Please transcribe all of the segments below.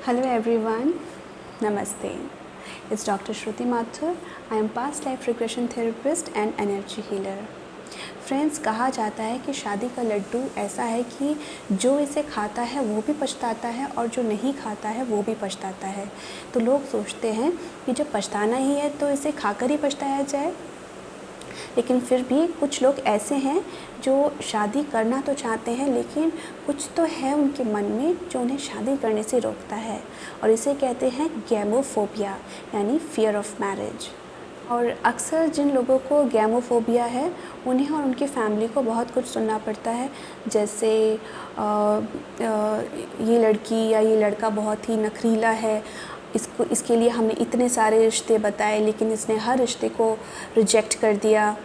Hello everyone, Namaste. It's Dr. Shruti Mathur. I am past life regression therapist and energy healer. Friends, कहा जाता है कि शादी का लड्डू ऐसा है कि जो इसे खाता है वो भी पछताता है और जो नहीं खाता है वो भी पछताता है। तो लोग सोचते हैं कि जब पछताना ही है तो इसे खाकर ही पछताया जाए, लेकिन फिर भी कुछ लोग ऐसे हैं जो शादी करना तो चाहते हैं लेकिन कुछ तो है उनके मन में जो उन्हें शादी करने से रोकता है, और इसे कहते हैं गैमोफोबिया यानी फ़ियर ऑफ़ मैरिज। और अक्सर जिन लोगों को गैमोफोबिया है उन्हें और उनकी फैमिली को बहुत कुछ सुनना पड़ता है, जैसे ये लड़की या ये लड़का बहुत ही नखरीला है, इसके लिए हमने इतने सारे रिश्ते बताए लेकिन इसने हर रिश्ते को रिजेक्ट कर दिया।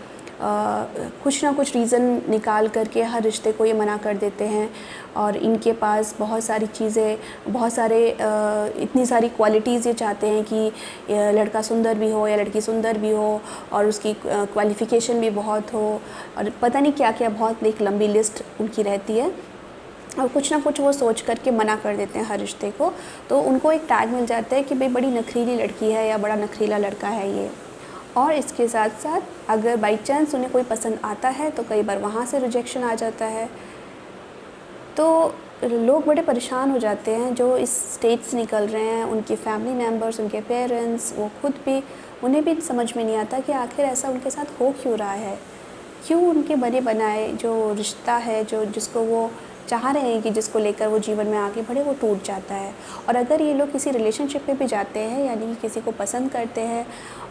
कुछ ना कुछ रीज़न निकाल करके हर रिश्ते को ये मना कर देते हैं, और इनके पास बहुत सारी चीज़ें, बहुत सारे इतनी सारी क्वालिटीज़ ये चाहते हैं कि लड़का सुंदर भी हो या लड़की सुंदर भी हो और उसकी क्वालिफ़िकेशन भी बहुत हो, और पता नहीं क्या क्या, बहुत एक लंबी लिस्ट उनकी रहती है, और कुछ ना कुछ वो सोच करके मना कर देते हैं हर रिश्ते को। तो उनको एक टैग मिल जाता है कि भाई बड़ी नखरीली लड़की है या बड़ा नखरीला लड़का है ये। और इसके साथ साथ अगर बाई चांस उन्हें कोई पसंद आता है तो कई बार वहाँ से रिजेक्शन आ जाता है। तो लोग बड़े परेशान हो जाते हैं जो इस स्टेज से निकल रहे हैं, उनकी फैमिली मेम्बर्स, उनके पेरेंट्स, वो खुद भी, उन्हें भी समझ में नहीं आता कि आखिर ऐसा उनके साथ हो क्यों रहा है, क्यों उनके बने बनाए जो रिश्ता है, जो जिसको वो चाह रहे हैं कि जिसको लेकर वो जीवन में आगे बढ़े, वो टूट जाता है। और अगर ये लोग किसी रिलेशनशिप में भी जाते हैं, यानी कि किसी को पसंद करते हैं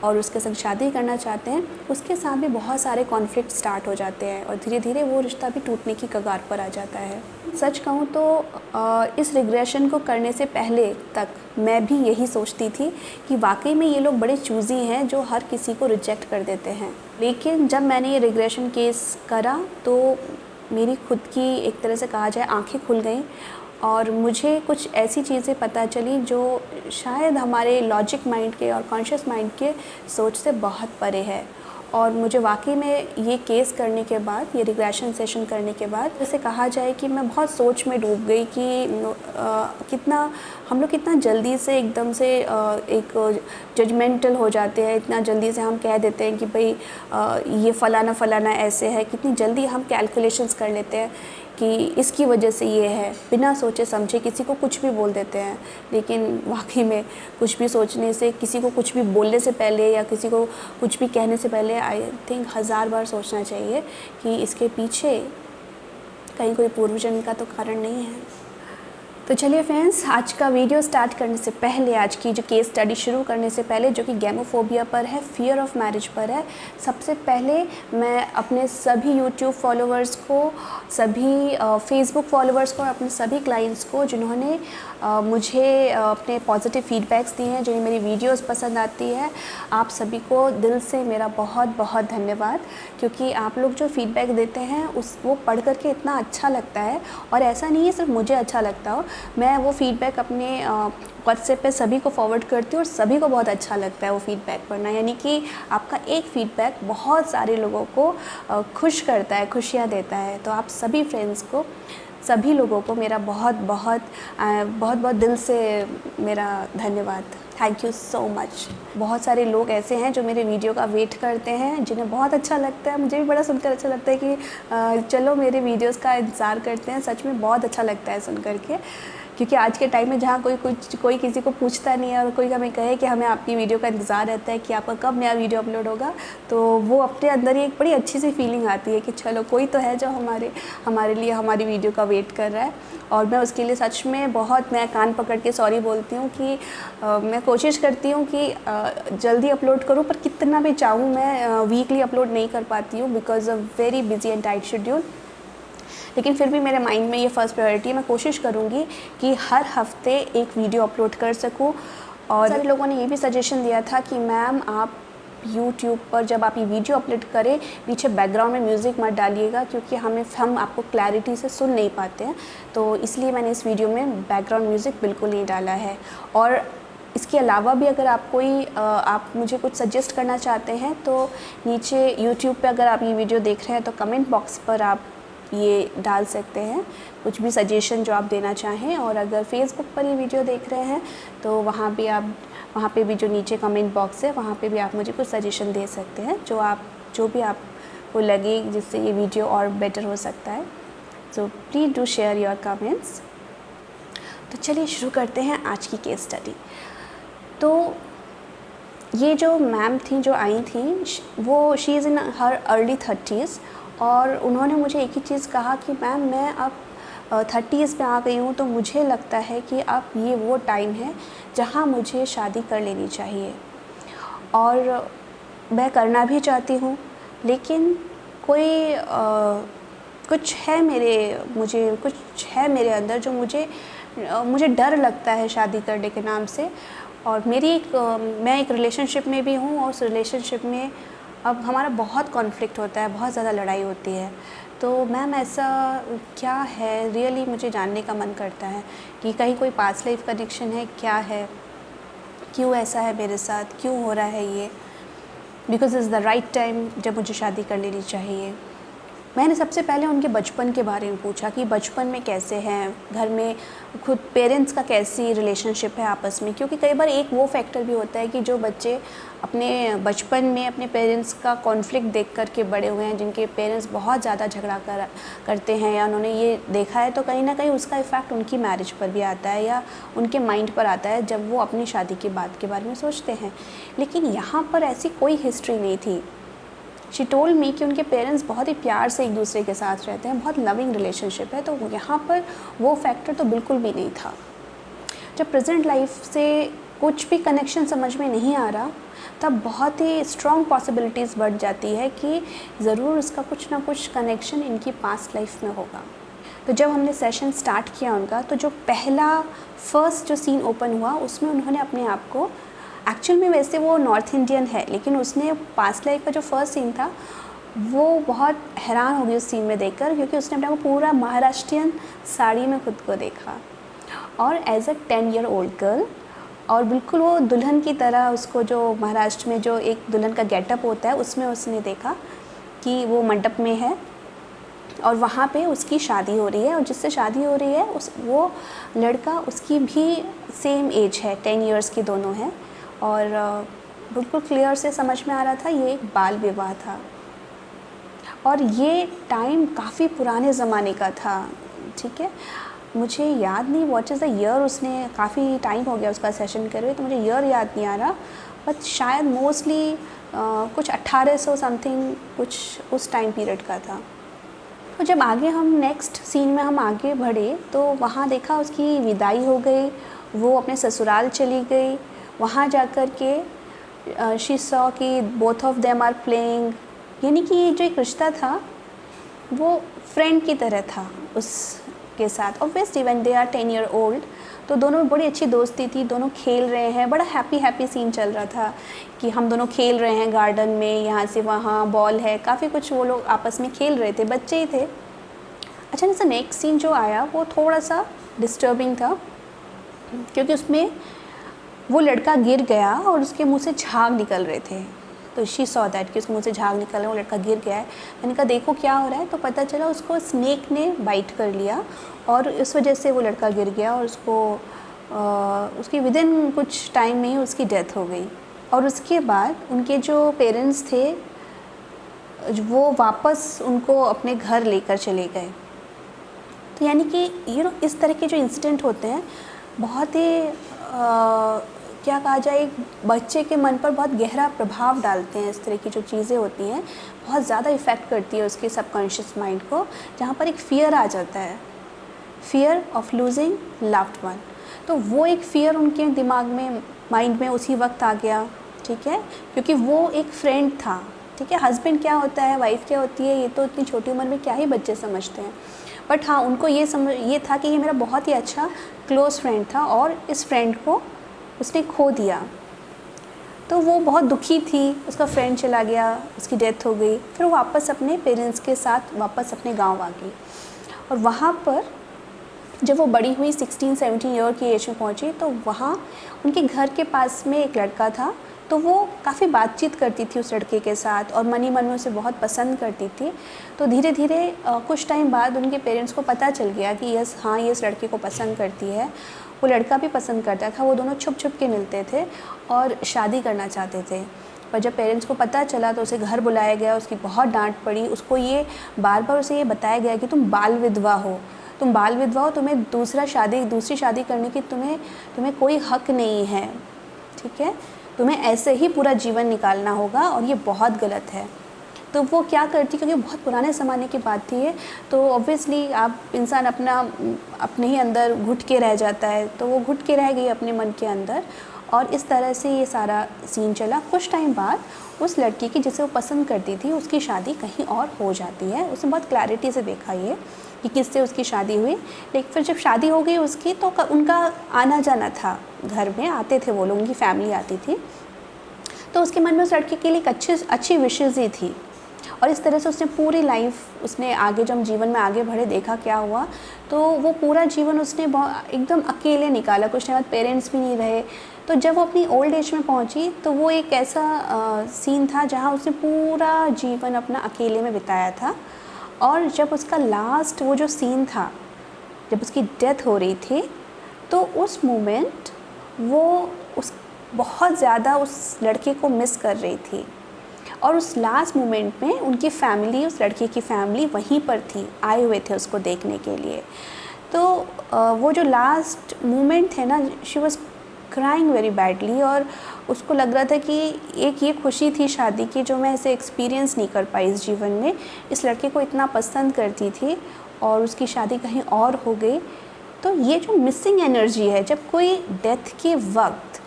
और उसके संग शादी करना चाहते हैं, उसके साथ भी बहुत सारे कॉन्फ्लिक्ट स्टार्ट हो जाते हैं और धीरे धीरे वो रिश्ता भी टूटने की कगार पर आ जाता है। सच कहूँ तो इस रिग्रेशन को करने से पहले तक मैं भी यही सोचती थी कि वाकई में ये लोग बड़े चूज़ी हैं जो हर किसी को रिजेक्ट कर देते हैं। लेकिन जब मैंने ये रिग्रेशन केस करा तो मेरी खुद की, एक तरह से कहा जाए, आंखें खुल गईं और मुझे कुछ ऐसी चीज़ें पता चली जो शायद हमारे लॉजिक माइंड के और कॉन्शियस माइंड के सोच से बहुत परे है। और मुझे वाकई में ये केस करने के बाद, ये रिग्रेशन सेशन करने के बाद, जैसे कहा जाए कि मैं बहुत सोच में डूब गई कि कितना हम लोग कितना जल्दी से एकदम से एक जजमेंटल हो जाते हैं, इतना जल्दी से हम कह देते हैं कि भाई ये फ़लाना फ़लाना ऐसे है, कितनी जल्दी हम कैलकुलेशंस कर लेते हैं कि इसकी वजह से ये है, बिना सोचे समझे किसी को कुछ भी बोल देते हैं। लेकिन वाकई में कुछ भी सोचने से, किसी को कुछ भी बोलने से पहले या किसी को कुछ भी कहने से पहले आई थिंक 1000 बार सोचना चाहिए कि इसके पीछे कहीं कोई पूर्वजन्म का तो कारण नहीं है। तो चलिए फ्रेंड्स, आज का वीडियो स्टार्ट करने से पहले, आज की जो केस स्टडी शुरू करने से पहले, जो कि गैमोफोबिया पर है, फ़ियर ऑफ़ मैरिज पर है, सबसे पहले मैं अपने सभी यूट्यूब फॉलोअर्स को, सभी फेसबुक फॉलोअर्स को और अपने सभी क्लाइंट्स को जिन्होंने मुझे अपने पॉजिटिव फीडबैक्स दिए हैं, जिन्हें मेरी वीडियोस पसंद आती है, आप सभी को दिल से मेरा बहुत बहुत धन्यवाद, क्योंकि आप लोग जो फीडबैक देते हैं वो पढ़ करके इतना अच्छा लगता है। और ऐसा नहीं है सिर्फ मुझे अच्छा लगता हो, मैं वो फीडबैक अपने व्हाट्सएप पे सभी को फॉरवर्ड करती हूँ और सभी को बहुत अच्छा लगता है वो फीडबैक पढ़ना। यानी कि आपका एक फीडबैक बहुत सारे लोगों को खुश करता है, खुशियाँ देता है। तो आप सभी फ्रेंड्स को, सभी लोगों को मेरा बहुत बहुत दिल से मेरा धन्यवाद। Thank you so much. बहुत सारे लोग ऐसे हैं जो मेरे वीडियो का वेट करते हैं, जिन्हें बहुत अच्छा लगता है, मुझे भी बड़ा सुनकर अच्छा लगता है कि चलो मेरे वीडियोस का इंतज़ार करते हैं। सच में बहुत अच्छा लगता है सुन कर के, क्योंकि आज के टाइम में जहाँ कोई किसी को पूछता नहीं है और कोई हमें कहे कि हमें आपकी वीडियो का इंतज़ार रहता है कि आपका कब नया वीडियो अपलोड होगा, तो वो अपने अंदर ही एक बड़ी अच्छी सी फीलिंग आती है कि चलो कोई तो है जो हमारे लिए हमारी वीडियो का वेट कर रहा है। और मैं उसके लिए सच में बहुत, मैं कान पकड़ के सॉरी बोलती हूँ कि मैं कोशिश करती हूँ कि जल्दी अपलोड करूँ, पर कितना भी चाहूँ मैं वीकली अपलोड नहीं कर पाती हूँ because of very busy and tight schedule. लेकिन फिर भी मेरे माइंड में ये फ़र्स्ट प्रायोरिटी है। मैं कोशिश करूँगी कि हर हफ्ते एक वीडियो अपलोड कर सकूँ। और सारे लोगों ने ये भी सजेशन दिया था कि मैम आप यूट्यूब पर जब आप ये वीडियो अपलोड करें, पीछे बैकग्राउंड में म्यूज़िक मत डालिएगा, क्योंकि हम आपको क्लैरिटी से सुन नहीं पाते हैं। तो इसलिए मैंने इस वीडियो में बैकग्राउंड म्यूज़िक बिल्कुल नहीं डाला है। और इसके अलावा भी अगर आप मुझे कुछ सजेस्ट करना चाहते हैं तो नीचे यूट्यूब पे अगर आप ये वीडियो देख रहे हैं तो कमेंट बॉक्स पर आप ये डाल सकते हैं, कुछ भी सजेशन जो आप देना चाहें। और अगर फेसबुक पर ये वीडियो देख रहे हैं तो वहाँ पे भी जो नीचे कमेंट बॉक्स है वहाँ पे भी आप मुझे कुछ सजेशन दे सकते हैं, जो भी आपको लगे जिससे ये वीडियो और बेटर हो सकता है। So please do share your comments. तो चलिए शुरू करते हैं आज की केस स्टडी। तो ये जो मैम थी जो आई थी, वो she is in her early 30s, और उन्होंने मुझे एक ही चीज़ कहा कि मैम मैं अब 30s में आ गई हूँ, तो मुझे लगता है कि अब ये वो टाइम है जहाँ मुझे शादी कर लेनी चाहिए, और मैं करना भी चाहती हूँ, लेकिन कुछ है मेरे अंदर जो मुझे डर लगता है शादी करने के नाम से। और मैं एक रिलेशनशिप में भी हूँ, और उस रिलेशनशिप में अब हमारा बहुत कॉन्फ्लिक्ट होता है, बहुत ज़्यादा लड़ाई होती है। तो मैम ऐसा क्या है, रियली मुझे जानने का मन करता है कि कहीं कोई पास्ट लाइफ कनेक्शन है, क्या है, क्यों ऐसा है मेरे साथ, क्यों हो रहा है ये, because is the right time जब मुझे शादी कर लेनी चाहिए। मैंने सबसे पहले उनके बचपन के बारे में पूछा कि बचपन में कैसे हैं, घर में खुद पेरेंट्स का कैसी रिलेशनशिप है आपस में, क्योंकि कई बार एक वो फैक्टर भी होता है कि जो बच्चे अपने बचपन में अपने पेरेंट्स का कॉन्फ्लिक्ट देख कर के बड़े हुए हैं, जिनके पेरेंट्स बहुत ज़्यादा झगड़ा करते हैं या उन्होंने ये देखा है, तो कहीं ना कहीं उसका इफ़ेक्ट उनकी मैरिज पर भी आता है या उनके माइंड पर आता है जब वो अपनी शादी की बात के बारे में सोचते हैं। लेकिन यहाँ पर ऐसी कोई हिस्ट्री नहीं थी। शी टोल्ड मी कि उनके पेरेंट्स बहुत ही प्यार से एक दूसरे के साथ रहते हैं, बहुत लविंग रिलेशनशिप है, तो यहाँ पर वो फैक्टर तो बिल्कुल भी नहीं था। जब प्रेजेंट लाइफ से कुछ भी कनेक्शन समझ में नहीं आ रहा, तब बहुत ही स्ट्रॉन्ग पॉसिबिलिटीज़ बढ़ जाती है कि ज़रूर उसका कुछ ना कुछ कनेक्शन इनकी पास्ट लाइफ में होगा। तो जब हमने सेशन स्टार्ट किया उनका, तो जो फर्स्ट जो सीन ओपन हुआ उसमें उन्होंने अपने आप को, एक्चुअल में वैसे वो नॉर्थ इंडियन है, लेकिन उसने पास्ट लाइफ का जो फर्स्ट सीन था वो बहुत हैरान हो गई उस सीन में देखकर, क्योंकि उसने अपने को पूरा महाराष्ट्रियन साड़ी में खुद को देखा, और as a 10 year old girl, और बिल्कुल वो दुल्हन की तरह उसको, जो महाराष्ट्र में जो एक दुल्हन का गेटअप होता है उसमें उसने देखा कि वो मंडप में है और वहाँ पे उसकी शादी हो रही है, और जिससे शादी हो रही है वो लड़का, उसकी भी सेम एज है, 10 years की दोनों हैं, और बिल्कुल क्लियर से समझ में आ रहा था ये एक बाल विवाह था। और ये टाइम काफ़ी पुराने ज़माने का था, ठीक है, मुझे याद नहीं व्हाट इज़ द ईयर, उसने काफ़ी टाइम हो गया उसका सेशन करे हुए, तो मुझे ईयर याद नहीं आ रहा, बट शायद मोस्टली कुछ 1800 समथिंग कुछ उस टाइम पीरियड का था। तो जब आगे हम नेक्स्ट सीन में हम आगे बढ़े, तो वहाँ देखा उसकी विदाई हो गई, वो अपने ससुराल चली गई। वहाँ जाकर के शी सॉ कि both of them are playing, यानी कि जो एक रिश्ता था वो फ्रेंड की तरह था उसके साथ। Obviously when they are 10 year old, तो दोनों बड़ी अच्छी दोस्ती थी, दोनों खेल रहे हैं, बड़ा हैप्पी सीन चल रहा था कि हम दोनों खेल रहे हैं गार्डन में, यहाँ से वहाँ बॉल है, काफ़ी कुछ वो लोग आपस में खेल रहे थे, बच्चे ही थे। अचानक से नेक्स्ट सीन जो आया वो थोड़ा सा डिस्टर्बिंग था, क्योंकि उसमें वो लड़का गिर गया और उसके मुंह से झाग निकल रहे थे। तो शी सॉ दैट कि उसके मुंह से झाग निकल रहा है, वो लड़का गिर गया है। मैंने कहा देखो क्या हो रहा है, तो पता चला उसको स्नेक ने बाइट कर लिया, और इस वजह से वो लड़का गिर गया, और उसकी विदिन कुछ टाइम में ही उसकी डेथ हो गई। और उसके बाद उनके जो पेरेंट्स थे वो वापस उनको अपने घर लेकर चले गए। तो यानी कि इस तरह के जो इंसिडेंट होते हैं बहुत ही क्या कहा जाए, एक बच्चे के मन पर बहुत गहरा प्रभाव डालते हैं। इस तरह की जो चीज़ें होती हैं बहुत ज़्यादा इफ़ेक्ट करती है उसके सबकॉन्शियस माइंड को, जहाँ पर एक फ़ियर आ जाता है, fear of losing loved one. तो वो एक फ़ियर उनके दिमाग में, माइंड में उसी वक्त आ गया, ठीक है, क्योंकि वो एक फ्रेंड था, ठीक है। हस्बैंड क्या होता है, वाइफ क्या होती है, ये तो इतनी छोटी उम्र में क्या ही बच्चे समझते हैं, बट हाँ उनको ये था कि ये मेरा बहुत ही अच्छा क्लोज़ फ्रेंड था, और इस फ्रेंड को उसने खो दिया। तो वो बहुत दुखी थी, उसका फ्रेंड चला गया, उसकी डेथ हो गई, फिर वो वापस अपने पेरेंट्स के साथ वापस अपने गांव आ गई। और वहाँ पर जब वो बड़ी हुई 16-17 ईयर की एज में पहुँची, तो वहाँ उनके घर के पास में एक लड़का था तो वो काफ़ी बातचीत करती थी उस लड़के के साथ और मन ही मन में उसे बहुत पसंद करती थी। तो धीरे धीरे कुछ टाइम बाद उनके पेरेंट्स को पता चल गया कि यस हाँ ये इस लड़के को पसंद करती है, वो लड़का भी पसंद करता था। वो दोनों छुप छुप के मिलते थे और शादी करना चाहते थे। पर जब पेरेंट्स को पता चला तो उसे घर बुलाया गया, उसकी बहुत डांट पड़ी। उसको ये बार बार उसे ये बताया गया कि तुम बाल विधवा हो, तुम बाल विधवा हो, तुम्हें दूसरी शादी करने की तुम्हें कोई हक नहीं है, ठीक है, तुम्हें ऐसे ही पूरा जीवन निकालना होगा और ये बहुत गलत है। तो वो क्या करती, क्योंकि बहुत पुराने ज़माने की बात थी ये, तो ऑब्वियसली आप इंसान अपने ही अंदर घुट के रह जाता है। तो वो घुट के रह गई अपने मन के अंदर और इस तरह से ये सारा सीन चला। कुछ टाइम बाद उस लड़की की जिसे वो पसंद करती थी उसकी शादी कहीं और हो जाती है। उसने बहुत क्लैरिटी से देखा ये कि किससे उसकी शादी हुई। लेकिन फिर जब शादी हो गई उसकी तो उनका आना जाना था, घर में आते थे वो लोग, उनकी फैमिली आती थी। तो उसके मन में उस लड़के के लिए एक अच्छी विशेज़ ही थी और इस तरह से उसने पूरी लाइफ, उसने आगे जब जीवन में आगे बढ़े देखा क्या हुआ, तो वो पूरा जीवन उसने एकदम अकेले निकाला। कुछ टाइम बाद पेरेंट्स भी नहीं रहे। तो जब वो अपनी ओल्ड एज में पहुंची तो वो एक ऐसा सीन था जहां उसने पूरा जीवन अपना अकेले में बिताया था। और जब उसका लास्ट वो जो सीन था, जब उसकी डेथ हो रही थी, तो उस मोमेंट वो बहुत ज़्यादा उस लड़के को मिस कर रही थी। और उस लास्ट मोमेंट में उनकी फैमिली, उस लड़के की फैमिली वहीं पर थी, आए हुए थे उसको देखने के लिए। तो वो जो लास्ट मोमेंट है ना, she was crying very badly और उसको लग रहा था कि एक ये खुशी थी शादी की जो मैं ऐसे एक्सपीरियंस नहीं कर पाई इस जीवन में। इस लड़के को इतना पसंद करती थी और उसकी शादी कहीं और हो गई। तो ये जो मिसिंग एनर्जी है, जब कोई डेथ के वक्त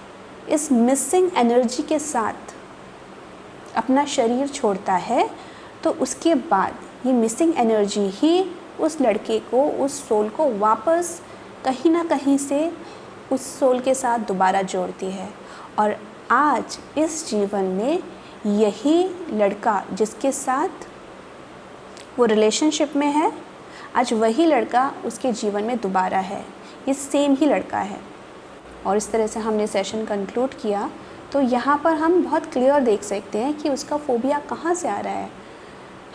इस मिसिंग एनर्जी के साथ अपना शरीर छोड़ता है, तो उसके बाद ये मिसिंग एनर्जी ही उस लड़के को, उस सोल को वापस कहीं ना कहीं से उस सोल के साथ दोबारा जोड़ती है। और आज इस जीवन में यही लड़का जिसके साथ वो रिलेशनशिप में है, आज वही लड़का उसके जीवन में दोबारा है, ये सेम ही लड़का है। और इस तरह से हमने सेशन कंक्लूड किया। तो यहाँ पर हम बहुत क्लियर देख सकते हैं कि उसका फोबिया कहाँ से आ रहा है।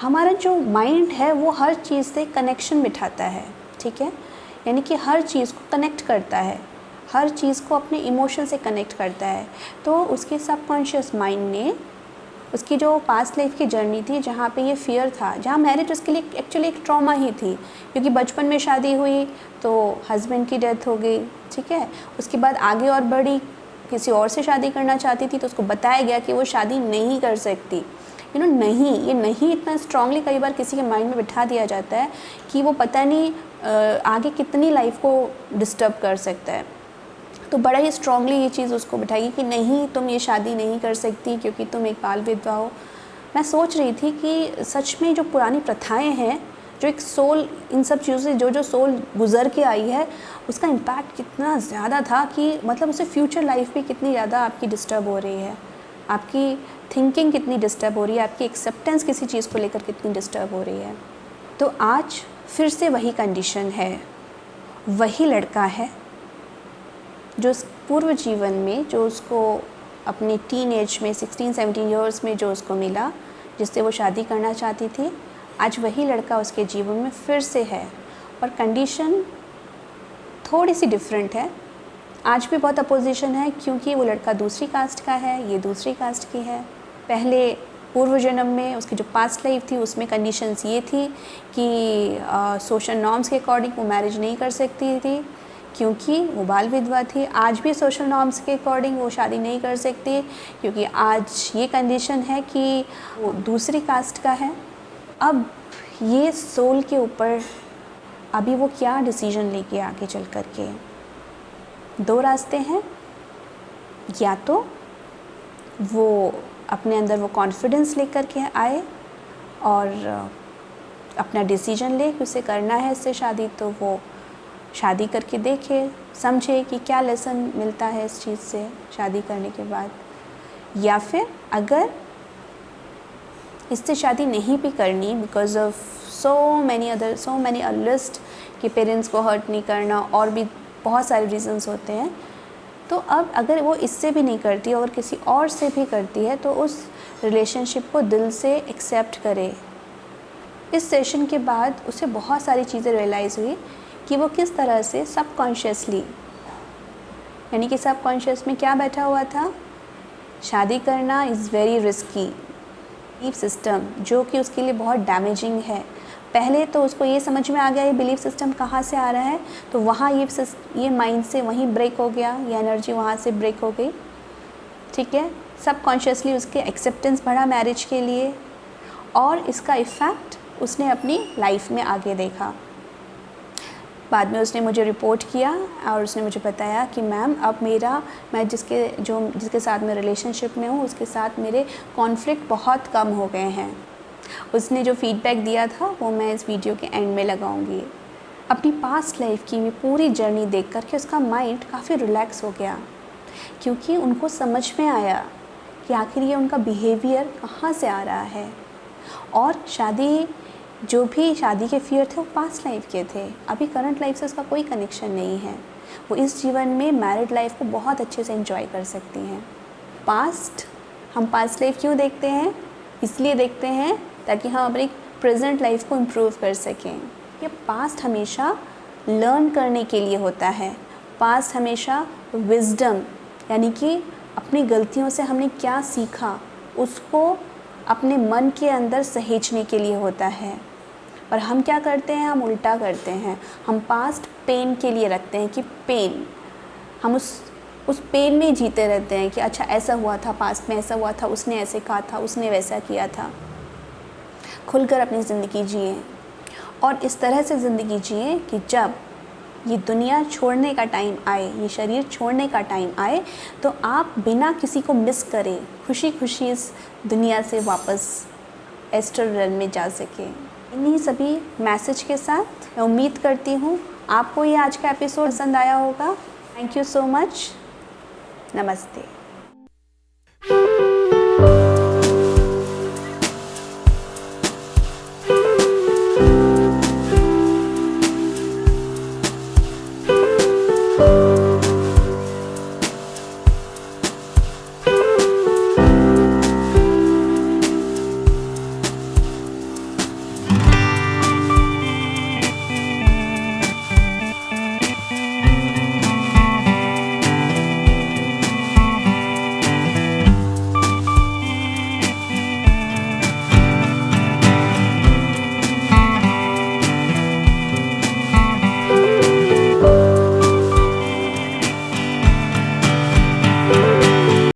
हमारा जो माइंड है वो हर चीज़ से कनेक्शन बिठाता है, ठीक है, यानी कि हर चीज़ को कनेक्ट करता है, हर चीज़ को अपने इमोशन से कनेक्ट करता है। तो उसके सबकॉन्शियस माइंड ने उसकी जो पास्ट लाइफ की जर्नी थी, जहाँ पे ये फियर था, जहाँ मैरिज उसके लिए एक्चुअली एक ट्रॉमा ही थी, क्योंकि बचपन में शादी हुई तो हस्बैंड की डेथ हो गई, ठीक है, उसके बाद आगे और बढ़ी, किसी और से शादी करना चाहती थी तो उसको बताया गया कि वो शादी नहीं कर सकती। नहीं, ये नहीं इतना स्ट्रांगली कई बार किसी के माइंड में बिठा दिया जाता है कि वो पता नहीं आगे कितनी लाइफ को डिस्टर्ब कर सकता है। तो बड़ा ही स्ट्रांगली ये चीज़ उसको बिठाई कि नहीं, तुम ये शादी नहीं कर सकती क्योंकि तुम एक बाल विधवा हो। मैं सोच रही थी कि सच में जो पुरानी प्रथाएं हैं, जो एक सोल इन सब चीज़ों से जो सोल गुजर के आई है, उसका इम्पैक्ट कितना ज़्यादा था कि मतलब उससे फ्यूचर लाइफ भी कितनी ज़्यादा आपकी डिस्टर्ब हो रही है, आपकी थिंकिंग कितनी डिस्टर्ब हो रही है, आपकी एक्सेप्टेंस किसी चीज़ को लेकर कितनी डिस्टर्ब हो रही है। तो आज फिर से वही कंडीशन है, वही लड़का है जो पूर्व जीवन में, जो उसको अपनी टीन एज में 16-17 ईयर्स में जो उसको मिला, जिससे वो शादी करना चाहती थी, आज वही लड़का उसके जीवन में फिर से है। और कंडीशन थोड़ी सी डिफरेंट है, आज भी बहुत अपोजिशन है, क्योंकि वो लड़का दूसरी कास्ट का है, ये दूसरी कास्ट की है। पहले पूर्व जन्म में उसकी जो पास्ट लाइफ थी उसमें कंडीशंस ये थी कि सोशल नॉर्म्स के अकॉर्डिंग वो मैरिज नहीं कर सकती थी क्योंकि वो बाल विधवा थी। आज भी सोशल नॉर्म्स के अकॉर्डिंग वो शादी नहीं कर सकती क्योंकि आज ये कंडीशन है कि वो दूसरी कास्ट का है। अब ये सोल के ऊपर अभी वो क्या डिसीजन लेके आगे चल कर के, दो रास्ते हैं, या तो वो अपने अंदर वो कॉन्फिडेंस लेकर के आए और अपना डिसीजन ले कि उसे करना है इससे शादी, तो वो शादी करके देखे, समझे कि क्या लेसन मिलता है इस चीज़ से शादी करने के बाद। या फिर अगर इससे शादी नहीं भी करनी because of so many a list कि पेरेंट्स को हर्ट नहीं करना, और भी बहुत सारे रीजंस होते हैं, तो अब अगर वो इससे भी नहीं करती और किसी और से भी करती है तो उस रिलेशनशिप को दिल से एक्सेप्ट करे। इस सेशन के बाद उसे बहुत सारी चीज़ें रियलाइज़ हुई कि वो किस तरह से सबकॉन्शियसली, यानी कि सबकॉन्शियस में क्या बैठा हुआ था, शादी करना is very risky, belief system जो कि उसके लिए बहुत डैमेजिंग है। पहले तो उसको ये समझ में आ गया ये बिलीफ सिस्टम कहाँ से आ रहा है, तो वहाँ ये माइंड से वहीं ब्रेक हो गया, ये एनर्जी वहाँ से ब्रेक हो गई, ठीक है। सबकॉन्शियसली उसके एक्सेप्टेंस बढ़ा मैरिज के लिए, और इसका इफ़ेक्ट उसने अपनी लाइफ में आगे देखा। बाद में उसने मुझे रिपोर्ट किया और उसने मुझे बताया कि मैम अब मैं जिसके साथ मैं रिलेशनशिप में हूँ उसके साथ मेरे कॉन्फ्लिक्ट बहुत कम हो गए हैं। उसने जो फीडबैक दिया था वो मैं इस वीडियो के एंड में लगाऊंगी। अपनी पास्ट लाइफ की भी पूरी जर्नी देख कर के उसका माइंड काफ़ी रिलैक्स हो गया, क्योंकि उनको समझ में आया कि आखिर ये उनका बिहेवियर कहाँ से आ रहा है। और जो भी शादी के फियर थे वो पास्ट लाइफ के थे, अभी करंट लाइफ से उसका कोई कनेक्शन नहीं है। वो इस जीवन में मैरिड लाइफ को बहुत अच्छे से एंजॉय कर सकती हैं। हम पास्ट लाइफ क्यों देखते हैं? इसलिए देखते हैं ताकि हम अपनी प्रेजेंट लाइफ को इम्प्रूव कर सकें। ये पास्ट हमेशा लर्न करने के लिए होता है। पास्ट हमेशा विजडम, यानी कि अपनी गलतियों से हमने क्या सीखा उसको अपने मन के अंदर सहेजने के लिए होता है। और हम क्या करते हैं, हम उल्टा करते हैं। हम पास्ट पेन के लिए रखते हैं कि पेन, हम उस पेन में जीते रहते हैं कि अच्छा ऐसा हुआ था, पास्ट में ऐसा हुआ था, उसने ऐसे कहा था, उसने वैसा किया था। खुलकर अपनी ज़िंदगी जिए और इस तरह से ज़िंदगी जिए कि जब ये दुनिया छोड़ने का टाइम आए, ये शरीर छोड़ने का टाइम आए, तो आप बिना किसी को मिस करे खुशी खुशी इस दुनिया से वापस एस्ट्रल रेल्म में जा सके। इन्हीं सभी मैसेज के साथ मैं उम्मीद करती हूँ आपको ये आज का एपिसोड पसंद आया होगा। Thank you so much. नमस्ते।